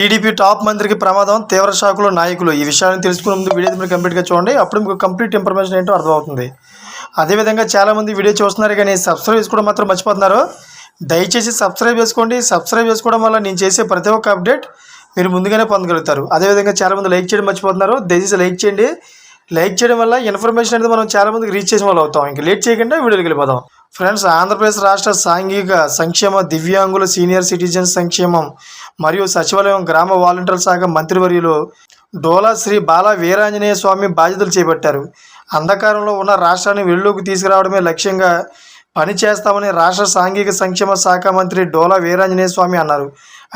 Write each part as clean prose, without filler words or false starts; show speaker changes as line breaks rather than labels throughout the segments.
TDP top మంత్రికి ప్రమాదం, తీవ్ర షాకులో నాయకులు. ఈ విషయాన్ని తెలుసుకునే ముందు వీడియో మీరు కంప్లీట్గా చూడండి. అప్పుడు మీకు కంప్లీట్ ఇన్ఫర్మేషన్ ఏంటో అర్థమవుతుంది. అదేవిధంగా చాలామంది వీడియో చూస్తున్నారు కానీ సబ్స్క్రైబ్ చేసుకోవడం మాత్రం మర్చిపోతున్నారు. దయచేసి సబ్స్క్రైబ్ చేసుకోండి. సబ్స్క్రైబ్ చేసుకోవడం వల్ల నేను చేసే ప్రతి ఒక్క అప్డేట్ మీరు ముందుగానే పొందగలుగుతారు. అదేవిధంగా చాలామంది లైక్ చేయడం మర్చిపోతున్నారు. దయచేసి లైక్ చేయండి. లైక్ చేయడం వల్ల ఇన్ఫర్మేషన్ అనేది మనం చాలామందికి రీచ్ చేసిన వాళ్ళు అవుతాం. ఇంకా లేట్ చేయకుండా వీడియోకి వెళ్ళిపోదాం. ఫ్రెండ్స్, ఆంధ్రప్రదేశ్ రాష్ట్ర సాంఘిక సంక్షేమ, దివ్యాంగుల, సీనియర్ సిటిజన్స్ సంక్షేమం మరియు సచివాలయం, గ్రామ వాలంటీర్ల శాఖ మంత్రివర్యులు డోలా శ్రీ బాల వీరాంజనేయ స్వామి బాధ్యతలు చేపట్టారు. అంధకారంలో ఉన్న రాష్ట్రాన్ని వెలుగులోకి తీసుకురావడమే లక్ష్యంగా పనిచేస్తామని రాష్ట్ర సాంఘిక సంక్షేమ శాఖ మంత్రి డోలా వీరాంజనేయ స్వామి అన్నారు.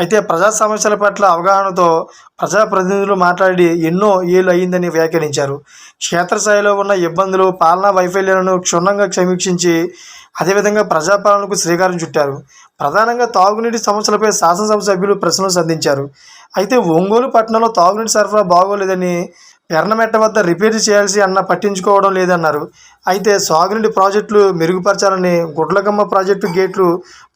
అయితే ప్రజా సమస్యల పట్ల అవగాహనతో ప్రజాప్రతినిధులు మాట్లాడి ఎన్నో ఏళ్ళు అయిందని వ్యాఖ్యానించారు. క్షేత్రస్థాయిలో ఉన్న ఇబ్బందులు, పాలనా వైఫల్యాలను క్షుణ్ణంగా సమీక్షించి అదేవిధంగా ప్రజాపాలనకు శ్రీకారం చుట్టారు. ప్రధానంగా తాగునీటి సమస్యలపై శాసనసభ సభ్యులు ప్రశ్నలు సంధించారు. అయితే ఒంగోలు పట్టణంలో తాగునీటి సరఫరా బాగోలేదని, పెర్నమెట్ట వద్ద రిపేర్ చేయాల్సి అన్న పట్టించుకోవడం లేదన్నారు. అయితే సాగునీటి ప్రాజెక్టులు మెరుగుపరచాలని, గుడ్లకమ్మ ప్రాజెక్టు గేట్లు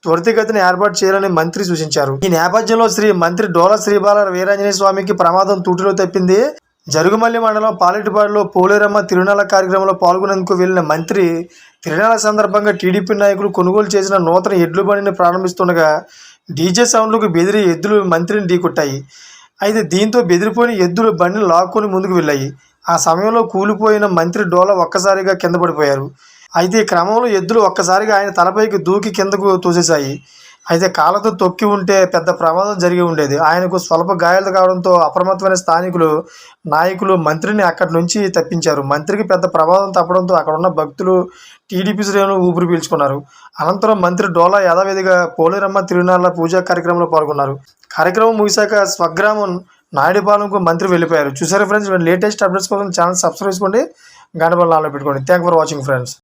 త్వరితగతిన ఏర్పాటు చేయాలని మంత్రి సూచించారు. ఈ నేపథ్యంలో మంత్రి డోలా శ్రీబాల వీరాంజనేయ స్వామికి ప్రమాదం తూటిలో తప్పింది. జరుగుమల్లి మండలం పాలెటిపాడులో పోలేరమ్మ తిరునాళ్ళ కార్యక్రమంలో పాల్గొనేందుకు వెళ్లిన మంత్రి తిరునాళ్ళ సందర్భంగా టీడీపీ నాయకులు కొనుగోలు చేసిన నూతన ఎడ్ల బండిని ప్రారంభిస్తుండగా డీజే సౌండ్లకు బెదిరి ఎద్దులు మంత్రిని ఢీకొట్టాయి. అయితే దీంతో బెదిరిపోయిన ఎద్దులు బండిని లాక్కొని ముందుకు వెళ్ళాయి. ఆ సమయంలో కూలిపోయిన మంత్రి డోలా ఒక్కసారిగా కింద పడిపోయారు. అయితే ఈ క్రమంలో ఎద్దులు ఒక్కసారిగా ఆయన తలపైకి దూకి కిందకు తోసేశాయి. అయితే కాళ్ళతో తొక్కి ఉంటే పెద్ద ప్రమాదం జరిగి ఉండేది. ఆయనకు స్వల్ప గాయాలు కావడంతో అప్రమత్తమైన స్థానికులు, నాయకులు మంత్రిని అక్కడి నుంచి తప్పించారు. మంత్రికి పెద్ద ప్రమాదం తప్పడంతో అక్కడ ఉన్న భక్తులు, టీడీపీ శ్రేణులు ఊపిరి పీల్చుకున్నారు. అనంతరం మంత్రి డోలా యథావిధిగా పోలేరమ్మ తిరునాళ్ళ పూజా కార్యక్రమంలో పాల్గొన్నారు. కార్యక్రమం ముగిశాక స్వగ్రామం నాయుడుపాలెంకు మంత్రి వెళ్ళిపోయారు. చూసారా ఫ్రెండ్స్, లేటెస్ట్ అప్డేట్స్ కోసం ఛానల్ సబ్స్క్రైబ్ చేసుకోండి, గంట బెల్ ఆన్లో పెట్టుకోండి. Thank for watching friends.